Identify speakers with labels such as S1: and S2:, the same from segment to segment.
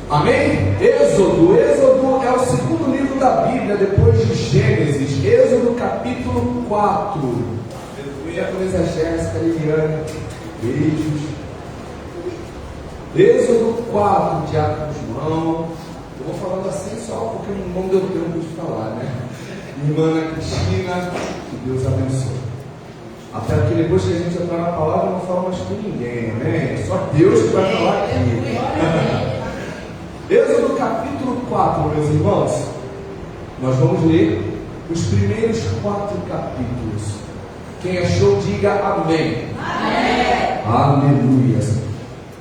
S1: Amém? Êxodo é o segundo livro da Bíblia, depois de Gênesis. Êxodo capítulo 4. Diaconisa Jéssica, Liliane, beijos. Êxodo 4, Diácono João. Eu vou falando assim só porque não deu tempo de falar, né? Irmã Ana Cristina, que Deus abençoe. Até porque depois que a gente entrar na palavra, não fala mais com ninguém, amém? Só Deus que vai falar aqui. Êxodo capítulo 4, meus irmãos. Nós vamos ler os primeiros 4 capítulos. Quem achou, diga amém. Amém. Aleluia.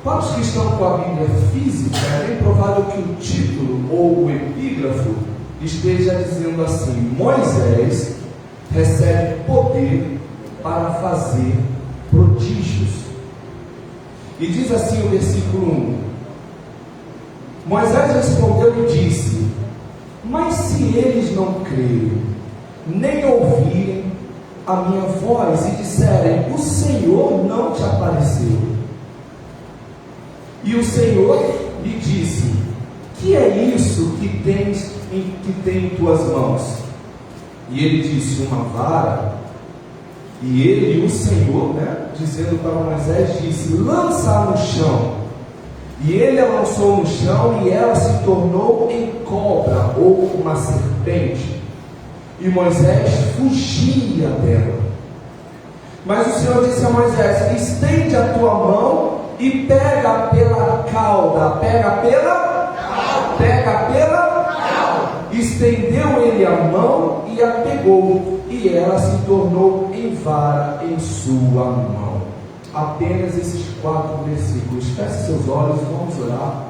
S1: Para os que estão com a Bíblia física, é bem provável que o título ou o epígrafo esteja dizendo assim: Moisés recebe poder para fazer prodígios. E diz assim o versículo 1: Moisés respondeu e disse: mas se eles não crerem, nem ouvirem a minha voz e disserem: o Senhor não te apareceu. E o Senhor lhe disse: que é isso que tem em tuas mãos? E ele disse: uma vara. E ele, o Senhor, dizendo para Moisés, disse: lança-a no chão. E ele a lançou no chão, e ela se tornou em cobra, ou uma serpente. E Moisés fugia dela. Mas o Senhor disse a Moisés: estende a tua mão e pega pela cauda. Estendeu ele a mão e a pegou, e ela se tornou em vara em sua mão. Apenas esses 4 versículos. Feche seus olhos e vamos orar.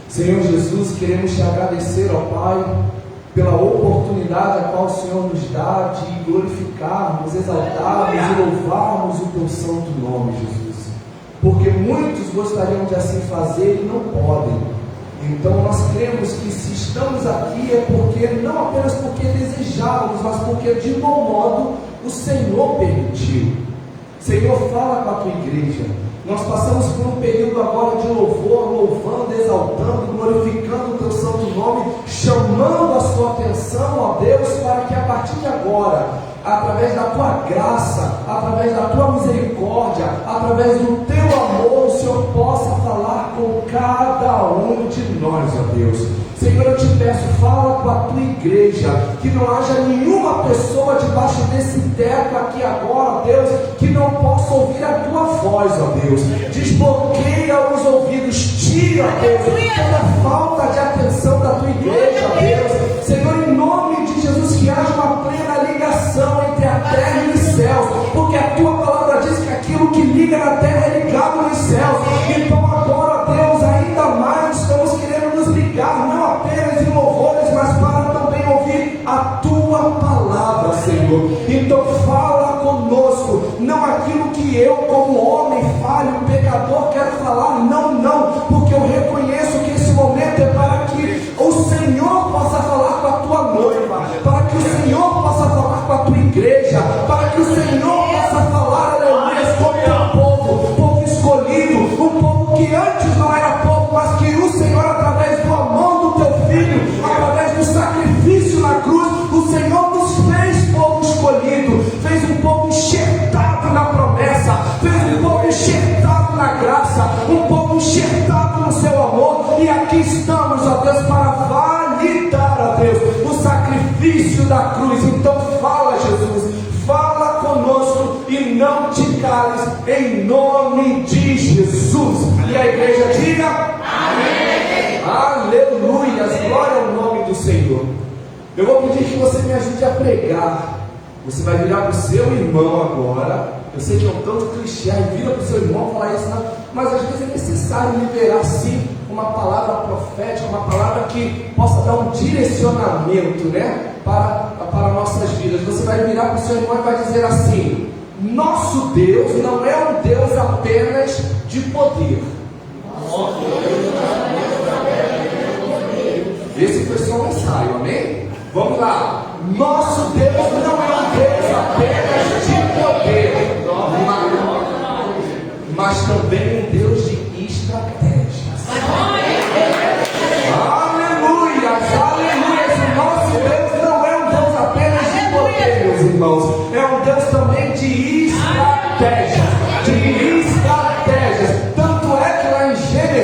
S1: Senhor Jesus, queremos te agradecer, ó Pai, pela oportunidade a qual o Senhor nos dá de glorificarmos, exaltarmos e louvarmos o teu santo nome, Jesus. Porque muitos gostariam de assim fazer e não podem. Então nós cremos que se estamos aqui é porque, não apenas porque desejávamos, mas porque de bom modo o Senhor permitiu. Senhor, fala com a tua igreja. Nós passamos por um período agora de louvor, louvando, exaltando, glorificando o teu santo nome, chamando a sua atenção, ó Deus, para que a partir de agora, através da tua graça, através da tua misericórdia, através do teu amor, o Senhor possa falar com cada um de nós, ó Deus. Senhor, eu te peço, fala com a tua igreja, que não haja nenhuma pessoa debaixo desse teto aqui agora, ó Deus, que não possa ouvir a tua voz, ó Deus. Desbloqueia os ouvidos, tira, Deus, toda falta de atenção da tua igreja, ó Deus. Senhor, em nome de Jesus, que haja uma plena ligação entre a terra e os céus, porque a tua palavra diz que aquilo que liga na terra é ligado nos céus. Então agora, ó Deus, ainda mais estamos querendo nos ligar, não apenas em louvores, mas para também ouvir a tua palavra, Senhor. Então fala conosco, não aquilo que eu como homem falho, pecador, quero falar, não, porque eu reconheço que esse momento é para que o Senhor possa falar com a tua noiva, para que o Senhor possa falar com a tua igreja, para que o Senhor possa falar, aleluia, com o teu povo escolhido, um povo que antes não era povo, mas que o Senhor, através do amor do teu filho, através do sacrifício na cruz, o Senhor nos fez povo escolhido, fez um povo enxertado na promessa, fez um povo enxertado na graça, um povo enxertado no seu amor. E aqui estamos, ó Deus, para validar, ó Deus, o sacrifício da cruz. Então fala, Jesus, fala conosco e não te cales, em nome de Jesus. E a igreja diga amém. Aleluia, glória ao nome do Senhor. Eu vou pedir que você me ajude a pregar. Você vai virar para o seu irmão agora. Eu sei que é um tanto clichê, vira para o seu irmão falar isso, não, mas às vezes é necessário liberar sim uma palavra profética, uma palavra que possa dar um direcionamento, para nossas vidas. Você vai virar para o seu irmão e vai dizer assim: nosso Deus não é um Deus apenas de poder. Esse foi só um ensaio, amém? Vamos lá. Nosso Deus não é um Deus apenas de poder, mas também um Deus de estratégias.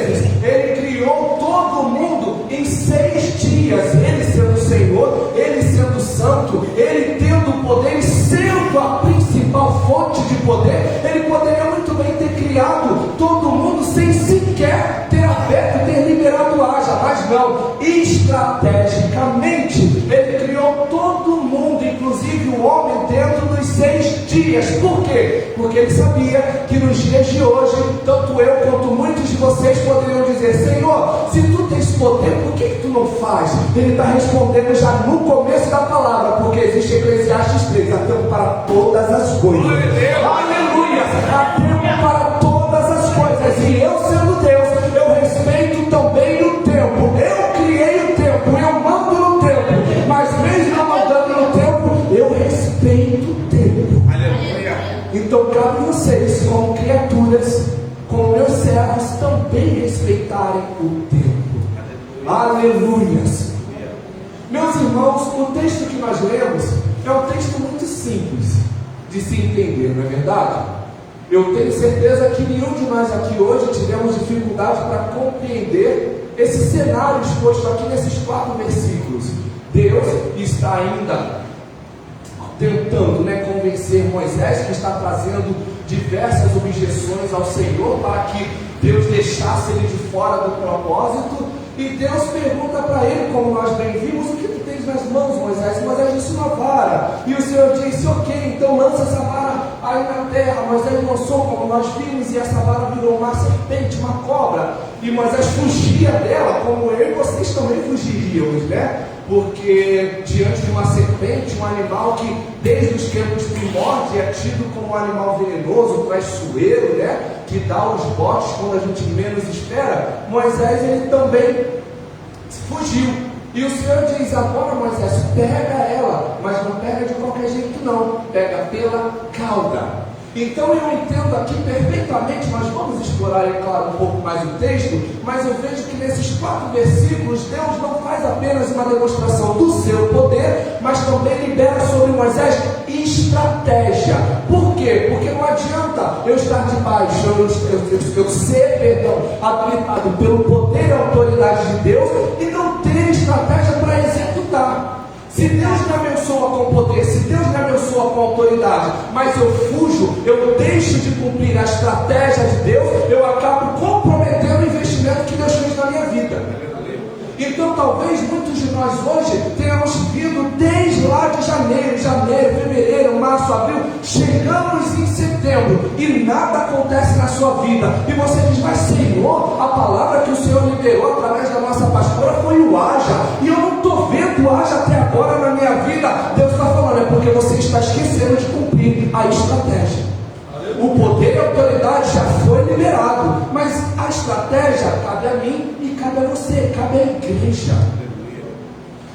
S1: vezes. Ele criou todo mundo em 6 dias. Ele sendo Senhor, Ele sendo Santo, Ele tendo poder e sendo a principal fonte de poder. Ele poderia muito bem ter criado todo mundo sem sequer ter aberto, ter liberado haja, mas não. Estrategicamente, Ele criou todo mundo, inclusive o homem, dentro dos 6 dias. Por quê? Porque Ele sabia que nos dias de hoje, tanto eu quanto muitos de vocês poderiam dizer: Senhor, se tu tens poder, por que tu não faz? Ele está respondendo já no começo da palavra, porque existe Eclesiastes 3, há tempo para todas as coisas. Aleluia! Há tempo para todas as coisas. E eu, sendo Deus, eu respeito também o tempo. Eu criei o tempo, eu mando no tempo, mas mesmo não mandando no tempo, eu respeito o tempo. Aleluia! Então cabe a vocês, como criaturas, como meus servos, também respeitarem o tempo. Aleluias! Meus irmãos, o texto que nós lemos é um texto muito simples de se entender, não é verdade? Eu tenho certeza que nenhum de nós aqui hoje tivemos dificuldade para compreender esse cenário exposto aqui nesses 4 versículos. Deus está ainda tentando convencer Moisés, que está trazendo diversas objeções ao Senhor para que Deus deixasse ele de fora do propósito. E Deus pergunta para ele, como nós bem vimos: o que tu tens nas mãos, Moisés? Moisés disse: uma vara. E o Senhor disse: ok, então lança essa vara aí na terra. Moisés lançou, como nós vimos, e essa vara virou uma serpente, uma cobra. E Moisés fugia dela, como eu e vocês também fugiríamos, né? Porque diante de uma serpente, um animal que desde os tempos primórdios é tido como um animal venenoso, traiçoeiro, que dá os botes quando a gente menos espera, Moisés ele também fugiu. E o Senhor diz: agora, Moisés, pega ela, mas não pega de qualquer jeito não, pega pela cauda. Então eu entendo aqui perfeitamente, nós vamos explorar, é claro, um pouco mais o texto, mas eu vejo que nesses 4 versículos, Deus não faz apenas uma demonstração do seu poder, mas também libera sobre Moisés estratégia. Por quê? Porque não adianta eu estar debaixo, eu ser, habilitado pelo poder e autoridade de Deus e não ter estratégia para executar. Se Deus me abençoa com poder, se Deus me abençoa com autoridade, mas eu fujo, eu deixo de cumprir a estratégia de Deus, eu acabo comprometendo o investimento que Deus fez na minha vida. Então talvez muitos de nós hoje tenhamos vindo desde lá de janeiro, fevereiro, março, abril, chegamos em setembro e nada acontece na sua vida. E você diz: mas Senhor, a palavra que o Senhor liberou através da nossa pastora foi o haja, e eu não estou vendo o haja até agora na minha vida. Deus está falando: é porque você está esquecendo de cumprir a estratégia. O poder e a autoridade já foi liberado, mas a estratégia cabe a mim e cabe a você, cabe à igreja.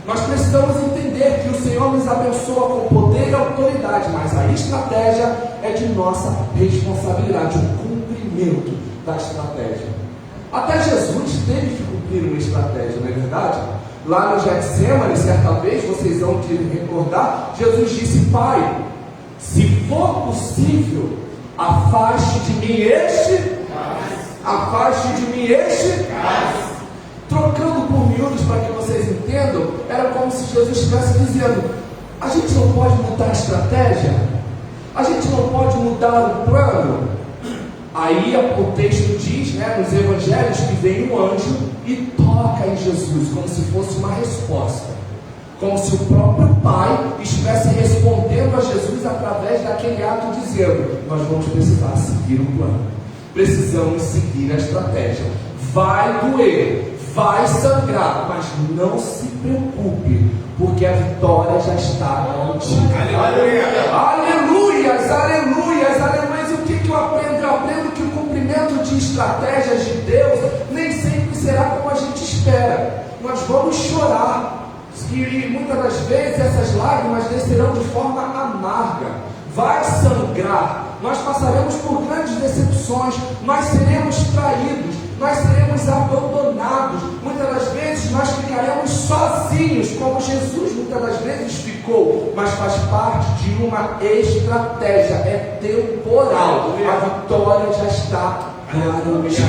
S1: Nós precisamos entender que o Senhor nos abençoa com poder e autoridade, mas a estratégia é de nossa responsabilidade, o cumprimento da estratégia. Até Jesus teve que cumprir uma estratégia, não é verdade? Lá no Getsemane, certa vez, vocês vão te recordar, Jesus disse: Pai, se for possível, afaste de mim este, afaste de mim este. Trocando por miúdos para que vocês entendam, era como se Jesus estivesse dizendo: a gente não pode mudar a estratégia, a gente não pode mudar o plano. Aí o texto diz, nos evangelhos, que vem um anjo e toca em Jesus, como se fosse uma resposta, como se o próprio Pai estivesse respondendo a Jesus através daquele ato, dizendo: nós vamos precisar seguir o plano, precisamos seguir a estratégia. Vai doer, vai sangrar, mas não se preocupe, porque a vitória já está garantida. Aleluias, aleluias, aleluias. E o que eu aprendo? Eu aprendo que o cumprimento de estratégias de Deus nem sempre será como a gente espera. Nós vamos chorar, e muitas das vezes essas lágrimas descerão de forma amarga, vai sangrar, nós passaremos por grandes decepções, nós seremos traídos, nós seremos abandonados, muitas das vezes nós ficaremos sozinhos, como Jesus muitas das vezes ficou, mas faz parte de uma estratégia, é temporal, a vitória já está garantida.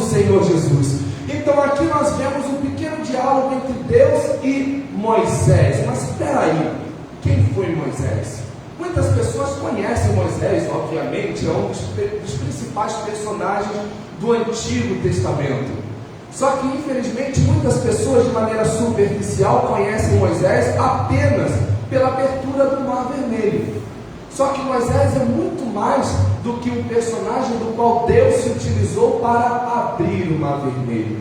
S1: do Senhor Jesus. Então aqui nós vemos um pequeno diálogo entre Deus e Moisés. Mas espera aí, quem foi Moisés? Muitas pessoas conhecem Moisés, obviamente, é um dos principais personagens do Antigo Testamento. Só que infelizmente muitas pessoas de maneira superficial conhecem Moisés apenas pela abertura do Mar Vermelho. Só que Moisés é muito mais do que um personagem do qual Deus se utilizou para abrir o Mar Vermelho.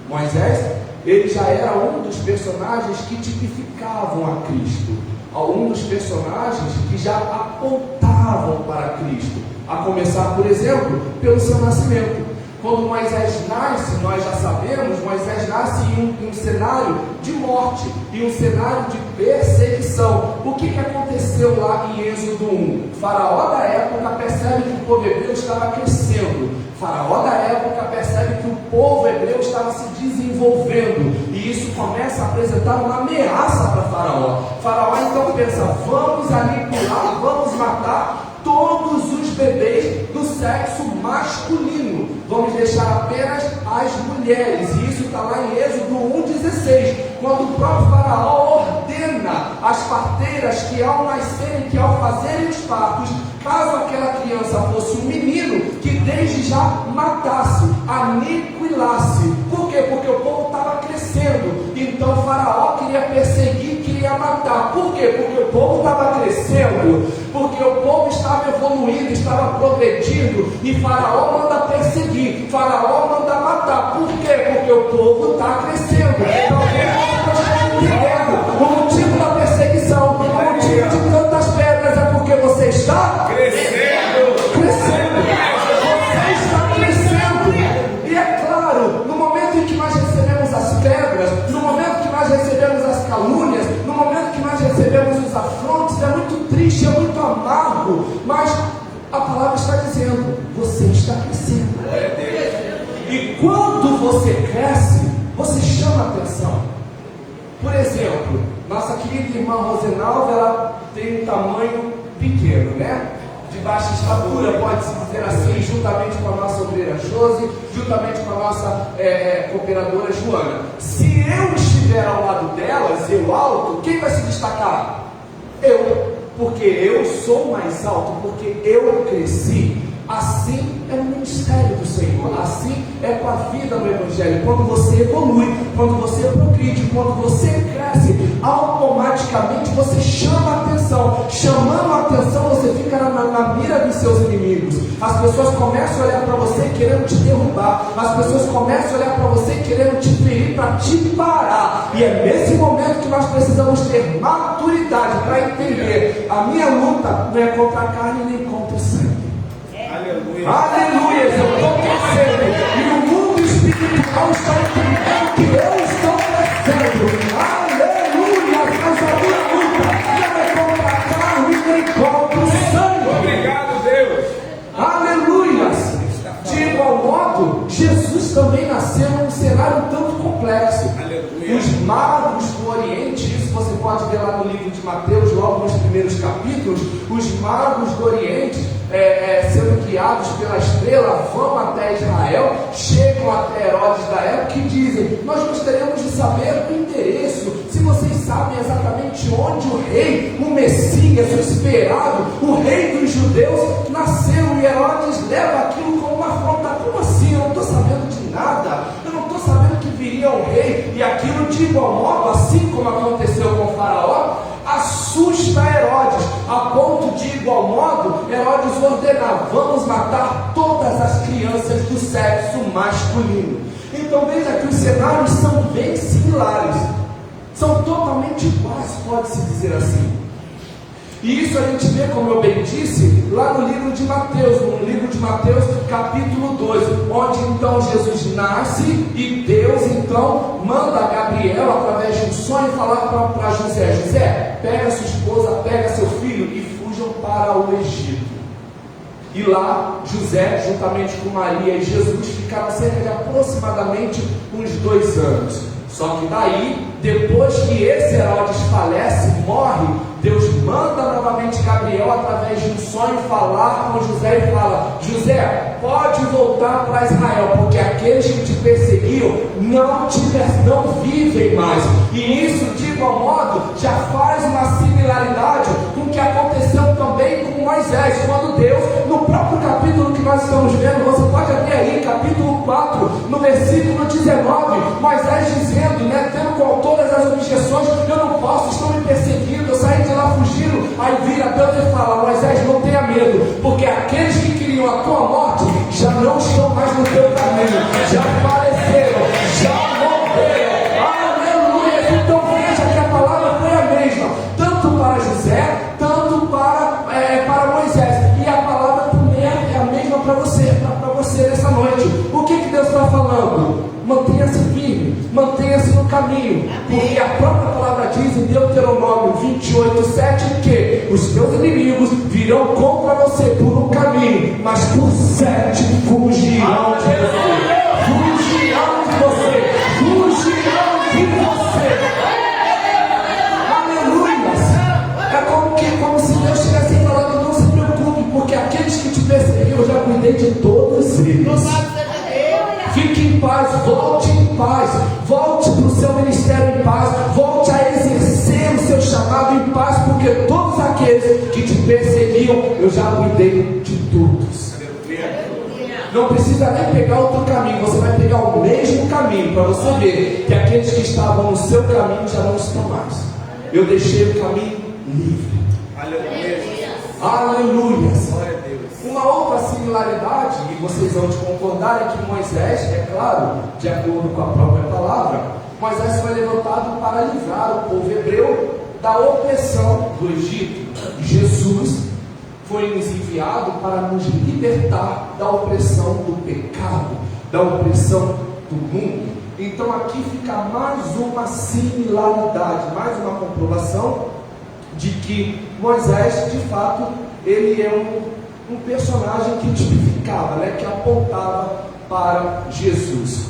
S1: Moisés, ele já era um dos personagens que tipificavam a Cristo, um dos personagens que já apontavam para Cristo, a começar, por exemplo, pelo seu nascimento. Quando Moisés nasce, nós já sabemos, Moisés nasce em um cenário de morte, em um cenário de perseguição. O que aconteceu lá em Êxodo 1? O faraó da época percebe que o povo hebreu estava crescendo. O faraó da época percebe que o povo hebreu estava se desenvolvendo. E isso começa a apresentar uma ameaça para Faraó. Faraó então pensa, vamos aniquilar, vamos matar todos os bebês do sexo masculino, vamos deixar apenas as mulheres. E isso está lá em Êxodo 1,16, quando o próprio Faraó ordena às parteiras que ao nascerem, que ao fazerem os partos, caso aquela criança fosse um menino, que desde já matasse, aniquilasse. Por quê? Porque o povo estava crescendo. Então o Faraó queria perseguir, queria matar. Por quê? Porque o povo estava crescendo, porque o povo estava evoluindo, estava progredindo, e Faraó manda perseguir, Faraó manda matar. Por quê? Porque o povo está crescendo. Então o motivo da perseguição, o motivo de tantas pedras é porque você está crescendo. Crescendo. Você está crescendo. E é claro, no momento em que nós recebemos as pedras, no momento que nós recebemos as calúnias, no momento que nós recebemos os afrontos, é muito triste, é muito amargo, mas a palavra está dizendo, você está crescendo. E quando você cresce, você chama atenção. Por exemplo, nossa querida irmã Rosenalva, ela tem um tamanho pequeno, né? De baixa estatura, pode-se dizer assim, juntamente com a nossa obreira Josi, juntamente com a nossa cooperadora Joana. Se eu estiver ao lado delas, eu alto, quem vai se destacar? Eu, porque eu sou mais alto, porque eu cresci. Assim é o ministério do Senhor, assim é com a vida no Evangelho. Quando você evolui, quando você progride, quando você cresce, automaticamente você chama a atenção. Chamando a atenção, você fica na mira dos seus inimigos. As pessoas começam a olhar para você querendo te derrubar. As pessoas começam a olhar para você querendo te ferir, para te parar. E é nesse momento que nós precisamos ter maturidade para entender: a minha luta não é contra a carne nem contra o sangue. Aleluia. Aleluia, eu estou crescendo. E o mundo espiritual está entendendo que eu estou crescendo. Aleluia, mas a minha luta não é contra a carne nem contra o sangue. Obrigado, Deus. Aleluia. De igual modo, Jesus também nasceu num cenário tanto complexo. Aleluia. Os magos do Oriente, isso você pode ver lá no livro de Mateus, logo nos primeiros capítulos. Os magos do Oriente, sendo guiados pela estrela, vão até Israel, chegam até Herodes da época e dizem: nós gostaríamos de saber o endereço, se vocês sabem exatamente onde o rei, o Messias, o esperado, o rei dos judeus nasceu. E Herodes leva aquilo como uma afronta. Como assim? Eu não estou sabendo de nada, eu não estou sabendo que viria o rei. E aquilo, de igual modo, assim como aconteceu com o Faraó, assusta Herodes, a ponto de igual modo Herodes ordenar: vamos matar todas as crianças do sexo masculino. Então veja que os cenários são bem similares, são totalmente iguais, pode-se dizer assim. E isso a gente vê, como eu bem disse, lá no livro de Mateus, capítulo 2, onde então Jesus nasce e Deus então manda Gabriel, através de um sonho, falar para José: José, pega sua esposa, pega seu filho e fujam para o Egito. E lá José, juntamente com Maria e Jesus, ficaram cerca de aproximadamente uns 2 anos. Só que daí, depois que esse Herodes falece, morre, Deus manda novamente Gabriel, através de um sonho, falar com José e fala: José, pode voltar para Israel, porque aqueles que te perseguiam não vivem mais. E isso, de igual modo, já faz uma similaridade com o que aconteceu também com Moisés, quando Deus, no próprio capítulo que nós estamos vendo, você pode abrir aí, capítulo 4, no versículo 19, Moisés dizendo, né, tendo com todas as objeções: eu não posso, estão me perseguindo, eu saí de lá fugindo. Aí vira Deus e fala: Moisés, não tenha medo, porque aqueles que queriam a tua morte já não estão mais no teu caminho, já faleceram, já morreram. Aleluia! Então veja que a palavra foi a mesma, tanto para José, tanto para Moisés, e a palavra também é a mesma para você nessa noite. O que Deus está falando? Mantenha-se firme, mantenha-se no caminho, porque a própria palavra diz em Deuteronômio 28:7 que os teus inimigos virão contra você por um caminho, mas por 7 fugirão de você. Fugirão de você. Fugirão de você. Aleluia! É como se Deus estivesse falando: não se preocupe, porque aqueles que te perseguiam eu já cuidei de todos eles. Fique em paz, volte em paz, volte para o seu ministério em paz, volte a exercer o seu chamado em paz, porque todos aqueles que te perseguiam eu já cuidei de todos. Não precisa nem pegar outro caminho, você vai pegar o mesmo caminho, para você ver que aqueles que estavam no seu caminho já não estão mais. Eu deixei o caminho livre. Aleluia. Uma outra similaridade, e vocês vão concordar, é que Moisés, é claro, de acordo com a própria palavra, Moisés foi levantado para livrar o povo hebreu da opressão do Egito. Jesus foi nos enviado para nos libertar da opressão do pecado, da opressão do mundo. Então aqui fica mais uma similaridade, mais uma comprovação de que Moisés, de fato, ele é um personagem que tipificava, né, que apontava para Jesus.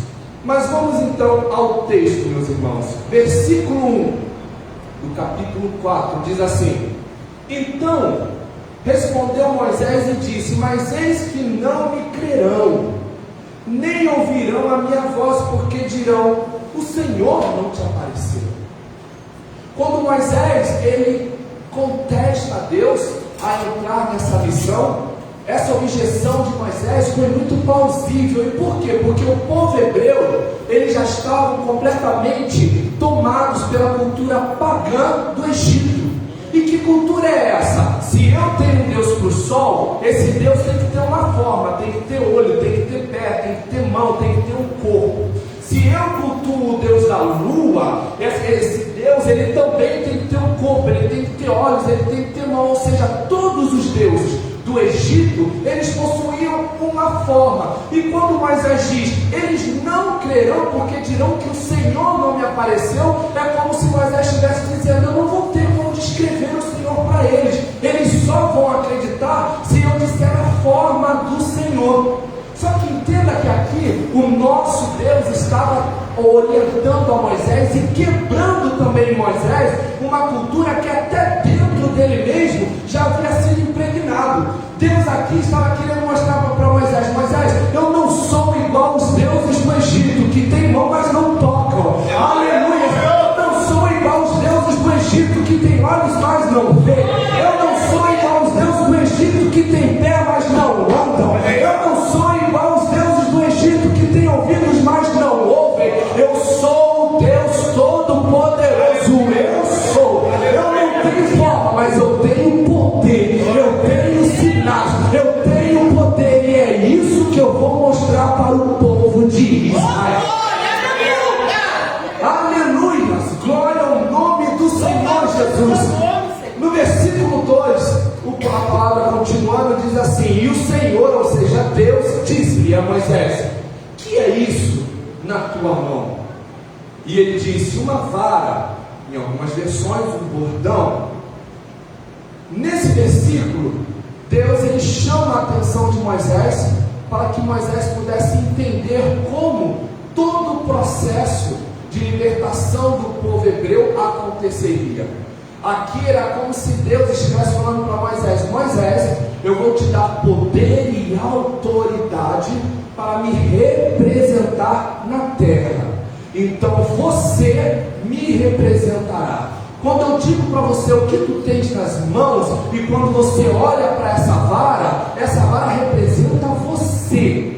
S1: Mas vamos então ao texto, meus irmãos. Versículo 1 do capítulo 4 diz assim: então respondeu Moisés e disse: mas eis que não me crerão, nem ouvirão a minha voz, porque dirão: o Senhor não te apareceu. Quando Moisés, ele contesta a Deus a entrar nessa missão, essa objeção de Moisés foi muito plausível. E por quê? Porque o povo hebreu, eles já estavam completamente tomados pela cultura pagã do Egito. E que cultura é essa? Se eu tenho um Deus para o sol, esse Deus tem que ter uma forma, tem que ter olho, tem que ter pé, tem que ter mão, tem que ter um corpo. Se eu cultuo o Deus da lua, esse Deus, ele também tem que ter um corpo, ele tem que ter olhos, ele tem que ter mão. Ou seja, todos os deuses do Egito, eles possuíam uma forma. E quando Moisés diz: eles não crerão porque dirão que o Senhor não me apareceu, é como se Moisés estivesse dizendo: eu não vou ter como descrever o Senhor para eles, eles só vão acreditar se eu disser a forma do Senhor. Só que entenda que aqui o nosso Deus estava orientando a Moisés e quebrando também Moisés uma cultura que até dentro dele mesmo já havia sido impregnado. Deus aqui estava querendo mostrar para Moisés: Moisés, eu não sou igual aos deuses do Egito, que tem mão mas não tocam. Aleluia! Eu não sou igual aos deuses do Egito, que tem olhos mas não vê. Eu não sou igual aos deuses do Egito, que tem pé mas não andam. Eu não sou igual aos deuses do Egito, que tem ouvidos mas não ouvem. Eu sou o Deus Todo-Poderoso. Eu sou. Eu não tenho forma, mas eu tenho poder. Eu tenho sinais. Eu tenho poder. E é isso que eu vou mostrar para o povo de Israel. Aleluia! Glória ao nome do Senhor Jesus. No versículo 2, a palavra continuando diz assim: e o Senhor, ou seja, Deus, disse-lhe a Moisés: que é isso na tua mão? E ele disse: uma vara. Em algumas versões, um bordão. Nesse versículo, Deus, ele chama a atenção de Moisés para que Moisés pudesse entender como todo o processo de libertação do povo hebreu aconteceria. Aqui era como se Deus estivesse falando para Moisés: Moisés, eu vou te dar poder e autoridade para me representar na terra. Então você me representará. Quando eu digo para você o que tu tens nas mãos, e quando você olha para essa vara representa você.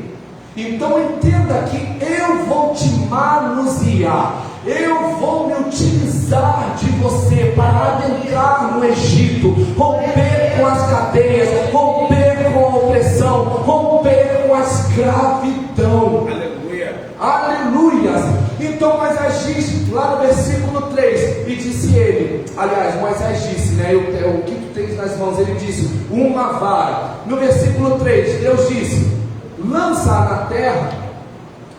S1: Então entenda que eu vou te manusear, eu vou me utilizar de você para adentrar no Egito, romper com as cadeias, romper com a opressão, romper com a escravidão. Aleluia! Então Moisés diz lá no versículo 3, e disse ele, aliás, Moisés disse, né, o que tu tens nas mãos? Ele disse, uma vara. No versículo 3, Deus disse, lança-a na terra,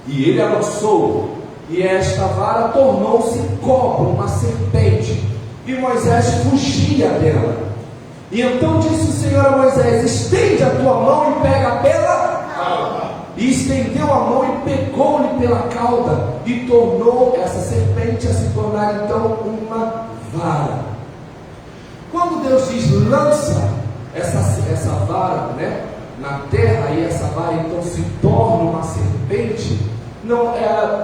S1: e ele a lançou, e esta vara tornou-se cobra, uma serpente, e Moisés fugia dela. E então disse o Senhor a Moisés, estende a tua mão e pega pela cauda. E estendeu a mão e pegou-lhe pela cauda, e tornou essa serpente a se tornar então uma vara. Quando Deus diz lança essa vara, né, na terra, e essa vara então se torna uma serpente, não,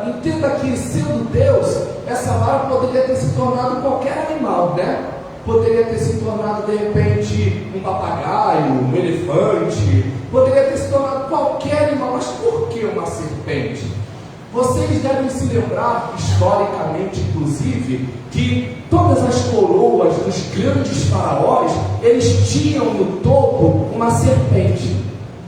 S1: entenda que sendo Deus, essa vara poderia ter se tornado qualquer animal, né? Poderia ter se tornado de repente um papagaio, um elefante, poderia ter se tornado qualquer animal, mas por que uma serpente? Vocês devem se lembrar, historicamente inclusive, que todas as coroas dos grandes faraós, eles tinham no topo uma serpente,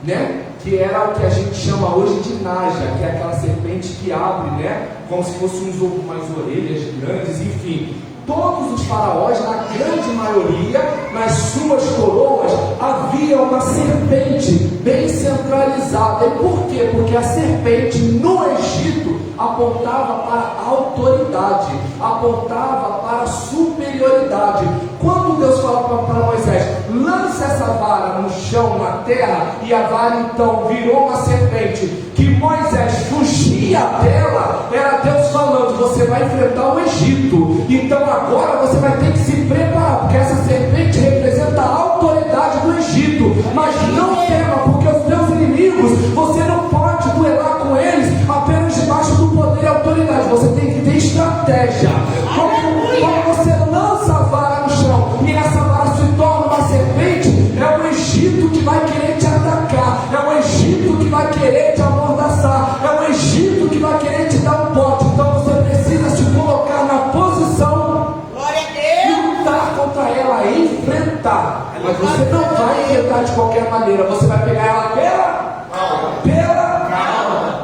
S1: né? Que era o que a gente chama hoje de naja, que é aquela serpente que abre, né? Como se fosse umas orelhas grandes, enfim. Todos os faraós, na grande maioria, nas suas coroas, havia uma serpente bem centralizada. E por quê? Porque a serpente no Egito apontava para a autoridade, apontava para a superioridade. Quando Deus fala para Moisés, lança essa vara no chão, na terra, e a vara então virou uma serpente, que Moisés fugia dela, era Deus falando, você vai enfrentar o Egito, então agora você vai ter que se preparar, porque essa serpente representa a autoridade do Egito. Mas não tema, porque os teus inimigos, você não pode duelar com eles apenas debaixo do poder e autoridade, você tem que ter estratégia. Quando você lança a vara no chão e essa vara se torna uma serpente, é o Egito que vai querer te atacar, é o Egito que vai querer te amordaçar, é o Egito que vai querer te dar um bote. Então você precisa se colocar na posição e lutar contra ela, enfrentar. Mas você não vai enfrentar de qualquer maneira, você vai pegar ela pela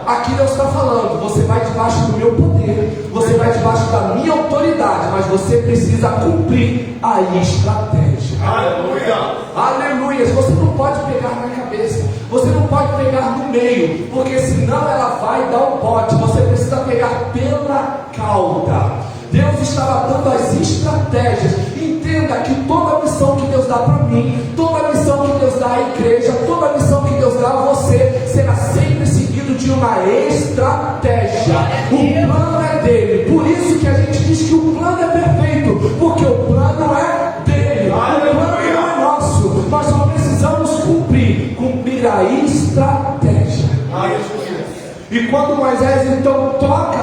S1: aqui Deus está falando, você vai debaixo do meu poder, você vai debaixo da minha autoridade, mas você precisa cumprir a estratégia. Aleluia! Aleluia! Você não pode pegar na cabeça, você não pode pegar no meio, porque senão ela vai dar um bote. Você precisa pegar pela cauda. Deus estava dando as estratégias. Entenda que toda missão que Deus dá para mim, toda missão que Deus dá à igreja, toda missão que Deus dá a você, será sempre seguido de uma estratégia. O plano é dele. Por isso que a gente diz que o plano é perfeito, porque o plano é dele. O plano não é nosso. Nós só precisamos cumprir a estratégia. E quando Moisés então toca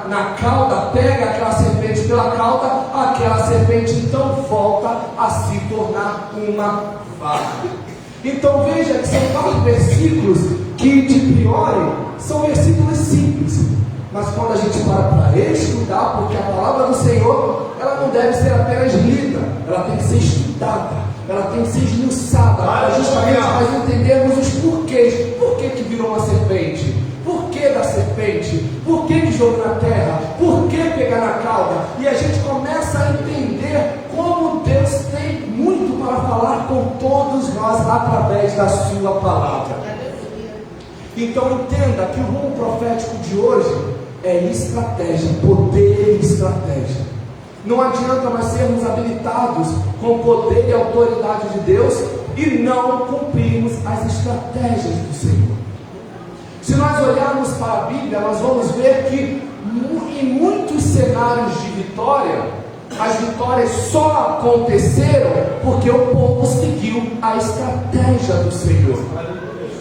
S1: na cauda, pega aquela serpente pela cauda, aquela serpente então volta a se tornar uma vara. Então veja que são 4 versículos que de priori são versículos simples, mas quando a gente para estudar, porque a palavra do Senhor, ela não deve ser apenas lida, ela tem que ser estudada, ela tem que ser esmiuçada, para justamente nós entendermos os porquês. Por que virou uma serpente? Por que da serpente? Por que jogou na terra? Por que pegar na cauda? E a gente começa a entender como Deus tem muito para falar com todos nós através da sua palavra. Então entenda que o rumo profético de hoje é estratégia, poder e estratégia. Não adianta nós sermos habilitados com o poder e autoridade de Deus e não cumprirmos as estratégias do Senhor. Se nós olharmos para a Bíblia, nós vamos ver que em muitos cenários de vitória, as vitórias só aconteceram porque o povo seguiu a estratégia do Senhor.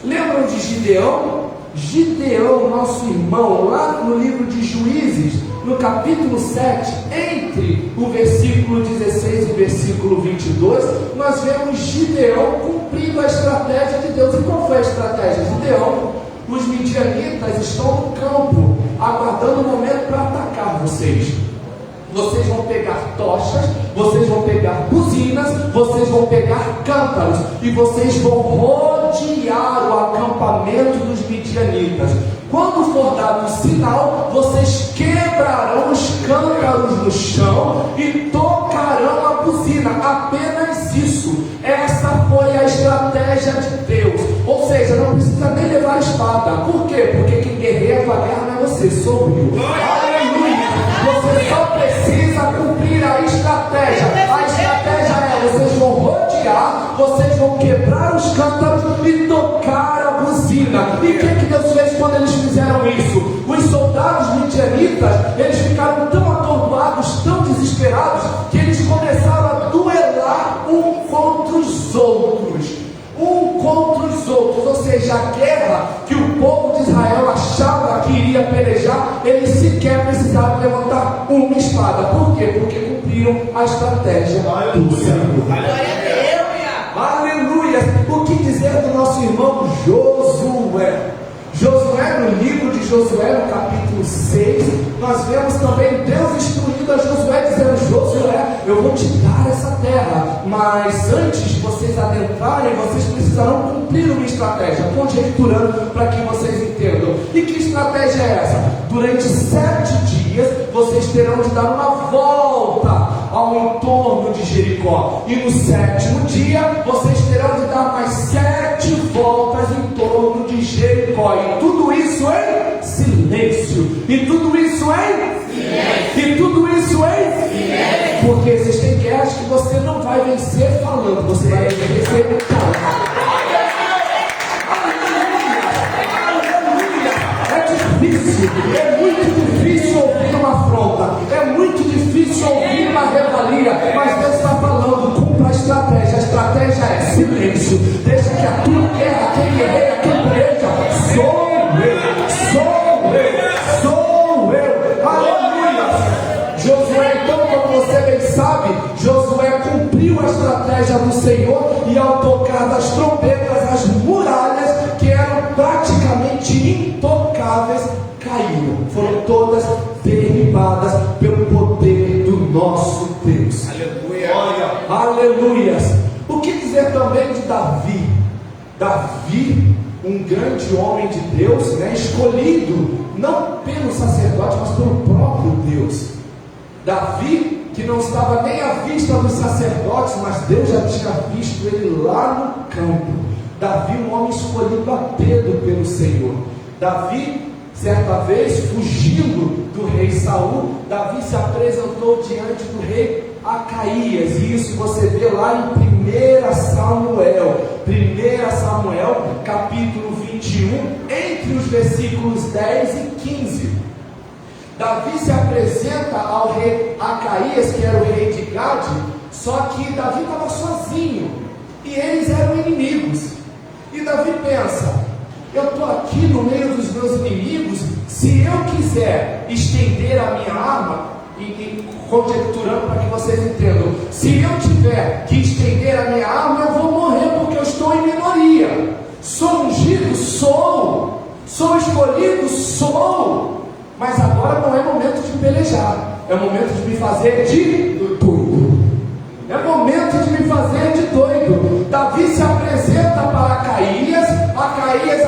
S1: Lembram de Gideão? Gideão, nosso irmão, lá no livro de Juízes, no capítulo 7, entre o versículo 16 e o versículo 22, nós vemos Gideão cumprindo a estratégia de Deus. E qual foi a estratégia de Gideão? Os midianitas estão no campo, aguardando o momento para atacar vocês. Vocês vão pegar tochas, vocês vão pegar buzinas, vocês vão pegar cântaros e vocês vão rodear o acampamento dos midianitas. Quando for dado o sinal, vocês quebrarão os cântaros no chão e tocarão a buzina. Apenas isso. Essa foi a estratégia de Deus. Ou seja, não precisa nem levar a espada. Por quê? Porque quem guerreia para a guerra não é você, sou eu. Aleluia! Você só precisa cumprir a estratégia. A estratégia é: vocês vão rodear, vocês vão quebrar os cântaros e tocar a buzina. E o que Deus fez quando eles fizeram isso? Os soldados midianitas, eles ficaram tão atordoados, tão desesperados, que eles começaram a duelar um contra os outros. Ou seja, a guerra que o povo de Israel achava que iria pelejar, eles sequer precisaram levantar uma espada. Por quê? Porque cumpriram a estratégia do Senhor. Aleluia! O que dizer do nosso irmão Josué? Josué, no livro de Josué, no capítulo 6, nós vemos também Deus instruindo a Josué, dizendo: Josué, eu vou te dar essa terra, mas antes de vocês adentrarem, vocês precisarão cumprir uma estratégia, conjecturando para que vocês entendam. E que estratégia é essa? Durante 7 dias, vocês terão de dar uma volta ao entorno de Jericó, e no 7º dia, vocês terão de dar mais 7 voltas em torno de Jericó. E tudo isso em silêncio. E tudo isso em silêncio. E tudo isso em silêncio. Porque existem guerras que você não vai vencer falando, você vai vencer lutando. É muito difícil ouvir uma afronta, é muito difícil ouvir uma revalia, mas Deus está falando: cumpra a estratégia. A estratégia é silêncio. Deixa que a tua guerra, quem guerreia, quem peleja, sou eu. Aleluia! Josué, então, como você bem sabe, Josué cumpriu a estratégia do Senhor, e ao tocar das trombetas, as muralhas que eram praticamente intocáveis caíram, foram todas derribadas pelo poder do nosso Deus. Aleluia! Aleluias! O que dizer também de Davi? Davi, um grande homem de Deus, escolhido não pelo sacerdote, mas pelo próprio Deus. Davi, que não estava nem à vista dos sacerdotes, mas Deus já tinha visto ele lá no campo. Davi, um homem escolhido a dedo pelo Senhor. Davi, certa vez, fugindo do rei Saul, Davi se apresentou diante do rei Acaías, e isso você vê lá em 1 Samuel, capítulo 21, entre os versículos 10 e 15. Davi se apresenta ao rei Acaías, que era o rei de Gade, só que Davi estava sozinho, e eles eram inimigos. E Davi pensa: eu estou aqui no meio dos meus inimigos, se eu quiser estender a minha arma, e conjecturando para que vocês entendam, se eu tiver que estender a minha arma, eu vou morrer, porque eu estou em minoria. Sou ungido? Sou escolhido? Sou, mas agora não é momento de pelejar, é momento de me fazer de doido. É momento de me fazer de doido. Davi se apresenta para Acaías,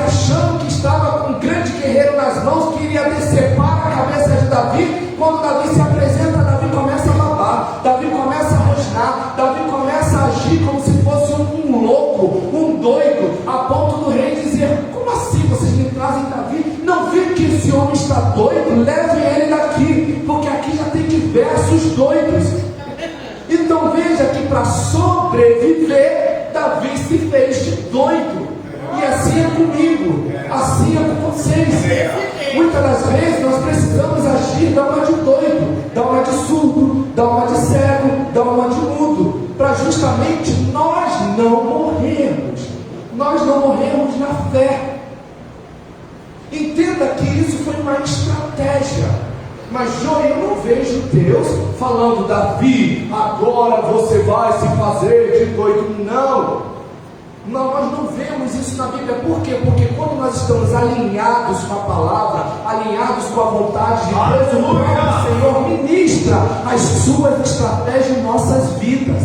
S1: achando que estava com um grande guerreiro nas mãos, que iria decepar a cabeça de Davi. Quando Davi se apresenta, Davi começa a babar, Davi começa a rosnar, Davi começa a agir como se fosse um louco, um doido, a ponto do rei dizer: como assim vocês me trazem Davi? Não viram que esse homem está doido? Levem ele daqui, porque aqui já tem diversos doidos. Então veja que para sobreviver, Davi se fez de doido. E assim é comigo, assim é com vocês. Muitas das vezes nós precisamos agir dá uma de doido, dá uma de surdo, dá uma de cego, dá uma de mudo, para justamente nós não morrermos. Nós não morremos na fé. Entenda que isso foi uma estratégia. Mas João, eu não vejo Deus falando: Davi, agora você vai se fazer de doido. Não. Nós não vemos isso na Bíblia. Por quê? Porque quando nós estamos alinhados com a palavra, alinhados com a vontade de Deus, o próprio Senhor ministra as suas estratégias em nossas vidas.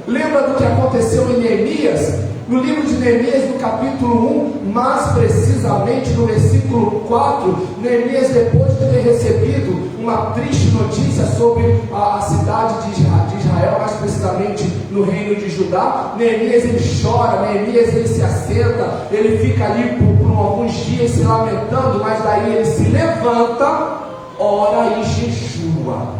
S1: Lembra do que aconteceu em Neemias? No livro de Neemias, no capítulo 1, mais precisamente no versículo 4, Neemias, depois de ter recebido uma triste notícia sobre a cidade de Israel, mais precisamente no reino de Judá, Neemias ele chora, Neemias ele se assenta, ele fica ali por alguns dias se lamentando, mas daí ele se levanta, ora e jejua,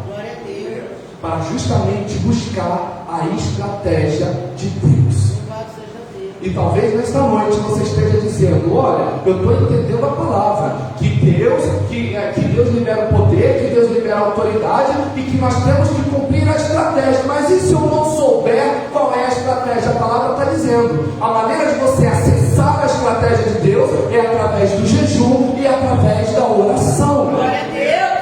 S1: para justamente buscar a estratégia de Deus. E talvez nesta noite você esteja dizendo: olha, eu estou entendendo a palavra, que Deus libera o poder, que Deus libera a autoridade e que nós temos que cumprir a estratégia. Mas e se eu não souber qual é a estratégia? A palavra está dizendo: a maneira de você acessar a estratégia de Deus é através do jejum e através da oração.
S2: Glória a Deus!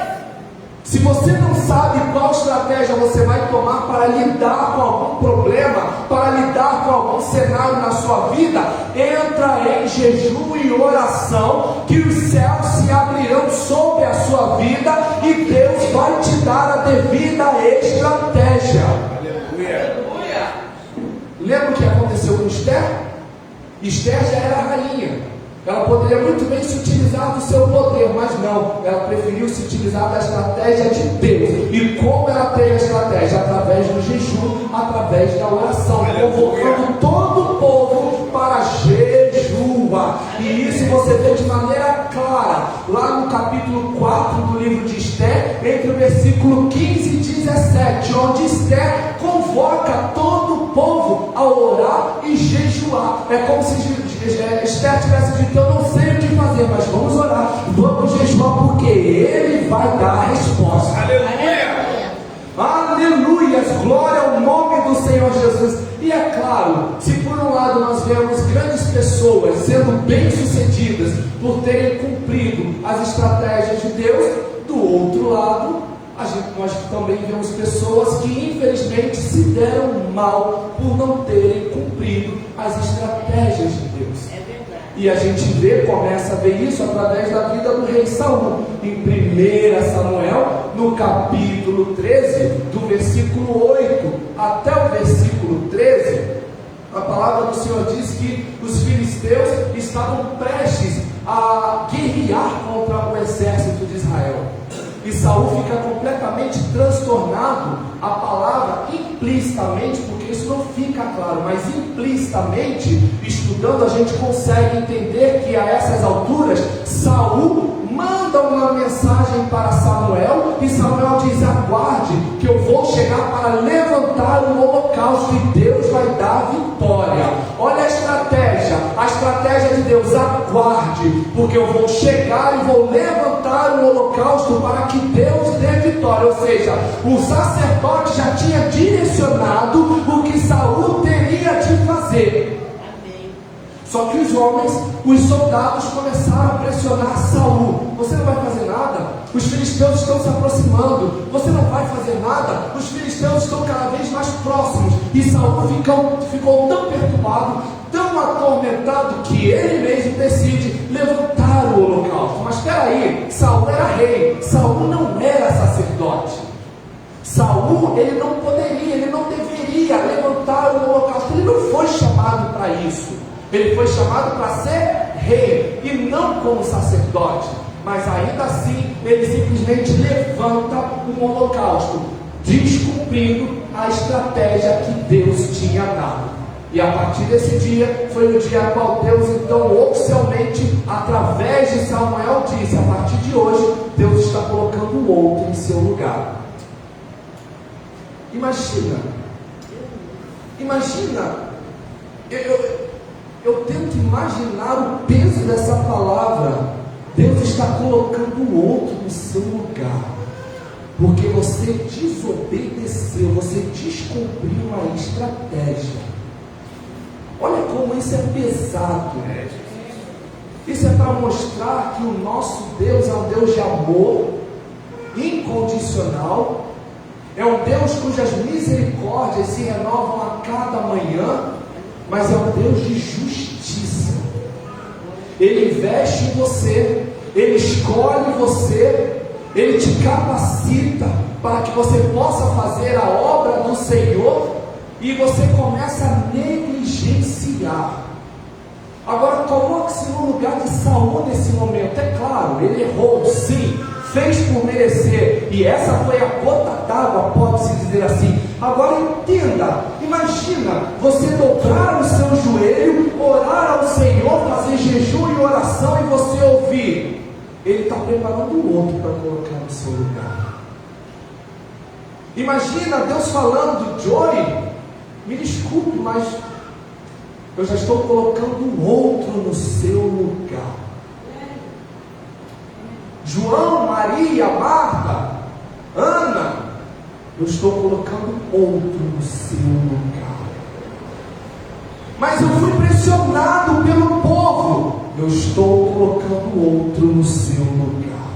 S1: Se você não sabe qual estratégia você vai tomar para lidar com algum problema, para lidar com algum cenário na sua vida, entra em jejum e oração, que os céus se abrirão sobre a sua vida e Deus vai te dar a devida estratégia.
S2: Aleluia!
S1: Lembra o que aconteceu com Esther? Esther já era rainha. Ela poderia muito bem se utilizar do seu poder, mas não, ela preferiu se utilizar da estratégia de Deus. E como ela tem a estratégia? Através do jejum, através da oração, convocando todo o povo para jejuar. E isso você vê de maneira clara, lá no capítulo 4 do livro de Esther, entre o versículo 15 e 17, onde Esther convoca todo o povo a orar e jejuar. É como se Esther tivesse dito: eu não sei o que fazer, mas vamos orar, vamos jejuar, porque Ele vai dar a resposta.
S2: Aleluia!
S1: Aleluia! Glória ao nome do Senhor Jesus. E é claro, se por um lado nós vemos grandes pessoas sendo bem-sucedidas por terem cumprido as estratégias de Deus, do outro lado, nós também vemos pessoas que infelizmente se deram mal por não terem cumprido as estratégias de Deus.
S2: É verdade.
S1: E a gente começa a ver isso através da vida do rei Saul. Em 1 Samuel, no capítulo 13, do versículo 8 até o versículo 13, a palavra do Senhor diz que os filisteus estavam prestes a guerrear contra o exército de Israel. E Saul fica completamente transtornado. A palavra implicitamente, porque isso não fica claro, mas implicitamente, estudando, a gente consegue entender que a essas alturas, Saul manda uma mensagem para Samuel, e Samuel diz: aguarde, que eu vou chegar para levantar um holocausto e Deus vai dar vitória. Olha a estratégia de Deus: aguarde, porque eu vou chegar e vou levantar um holocausto para que Deus dê vitória. Ou seja, o sacerdote já tinha direcionado o que Saul teria de fazer. Só que os homens, os soldados, começaram a pressionar Saul: você não vai fazer nada, os filisteus estão se aproximando, você não vai fazer nada, os filisteus estão cada vez mais próximos. E Saul ficou tão perturbado, tão atormentado, que ele mesmo decide levantar o holocausto. Mas espera aí, Saul era rei, Saul não era sacerdote. Saul, ele não poderia, ele não deveria levantar o holocausto. Ele não foi chamado para isso. Ele foi chamado para ser rei e não como sacerdote. Mas ainda assim, ele simplesmente levanta um holocausto, descumprindo a estratégia que Deus tinha dado. E a partir desse dia, foi o dia a qual Deus então oficialmente, através de Samuel, disse: a partir de hoje, Deus está colocando o outro em seu lugar. Imagina, eu tento imaginar o peso dessa palavra. Deus está colocando o outro no seu lugar. Porque você desobedeceu, você descobriu uma estratégia. Olha como isso é pesado. Isso é para mostrar que o nosso Deus é um Deus de amor incondicional, é um Deus cujas misericórdias se renovam a cada manhã, mas é um Deus de justiça. Ele investe em você, Ele escolhe você, Ele te capacita para que você possa fazer a obra do Senhor, e você começa a negligenciar. Agora coloque-se no lugar de Saul nesse momento. É claro, ele errou, sim, fez por merecer, e essa foi a gota d'água, pode-se dizer assim. Agora entenda, imagina você dobrar o seu joelho, orar ao Senhor, fazer jejum e oração, e você ouvir: Ele está preparando o outro para colocar no seu lugar. Imagina Deus falando: Joey, me desculpe, mas eu já estou colocando outro no seu lugar. João, Maria, Marta, Ana, eu estou colocando outro no seu lugar. Mas eu fui pressionado pelo povo, eu estou colocando outro no seu lugar.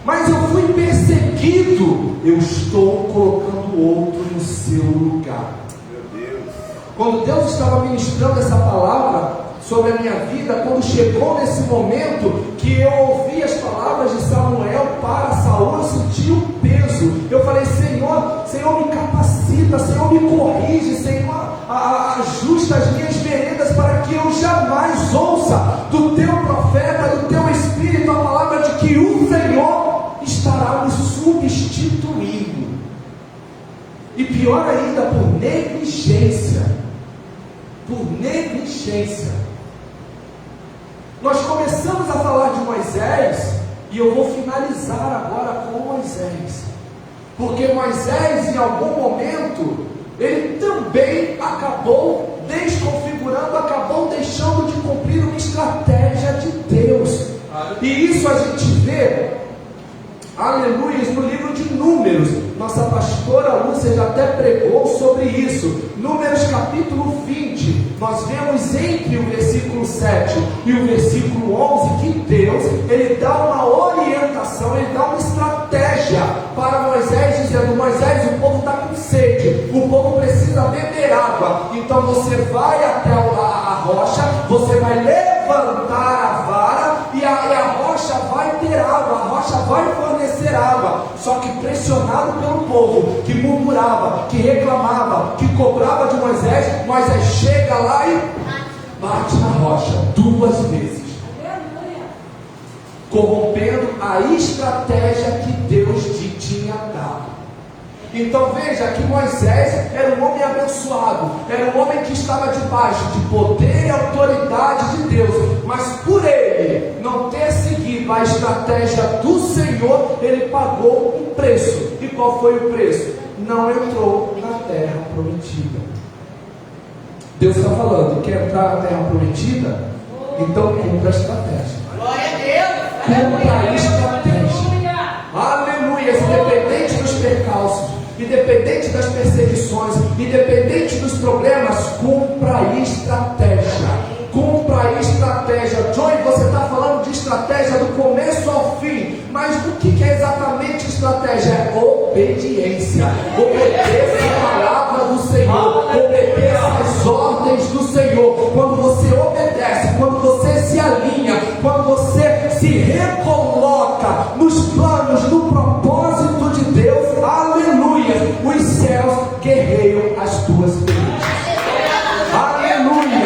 S1: Mas eu fui perseguido, eu estou colocando outro no seu lugar. Quando Deus estava ministrando essa palavra sobre a minha vida, quando chegou nesse momento que eu ouvi as palavras de Samuel para Saul, eu senti o peso. Eu falei: Senhor, me capacita, Senhor, me corrige, Senhor, ajusta as minhas veredas para que eu jamais ouça do teu profeta, do teu espírito, a palavra de que o Senhor estará me substituindo. E pior ainda, por negligência. Nós começamos a falar de Moisés, e eu vou finalizar agora com Moisés, porque Moisés, em algum momento, ele também acabou desconfigurando, acabou deixando de cumprir uma estratégia de Deus. E isso a gente vê, aleluia, no livro de Números. Nossa pastora Lúcia já até pregou sobre isso. Números capítulo 20, nós vemos entre o versículo 7 e o versículo 11 que Deus, ele dá uma orientação, ele dá uma estratégia para Moisés, dizendo: Moisés, o povo está com sede, o povo precisa beber água, então você vai até a rocha, você vai levantar a vara, e a rocha vai ter água, a rocha vai fornecer água. Só que pressionado pelo povo, que murmurava, que reclamava, que cobrava de Moisés, Moisés chega lá e bate na rocha 2 vezes, corrompendo a estratégia que Deus lhe tinha dado. Então veja que Moisés era um homem abençoado, era um homem que estava debaixo de poder e autoridade de Deus, mas por ele não ter seguido a estratégia do Senhor, ele pagou um preço. E qual foi o preço? Não entrou na terra prometida. Deus está falando: quer entrar na terra prometida? Então cumpra a estratégia.
S2: Glória a Deus.
S1: Cumpra a estratégia. Aleluia. Independente dos percalços, independente das perseguições, independente dos problemas, cumpra a estratégia. Cumpra a estratégia. Joey, você está falando de estratégia do começo ao fim, mas o que é exatamente estratégia? É obediência. Obedeça a palavra do Senhor, obedeça as ordens do Senhor. Quando você obedece, quando você se alinha, quando você se recoloca nos planos, no propósito de Deus, aleluia, os céus guerreiam as tuas pelejas. Aleluia.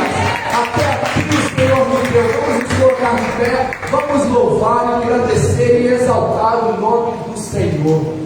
S1: Até aqui o Senhor nos deu. Vamos nos colocar de pé, vamos louvar, agradecer e exaltar o nome do Senhor.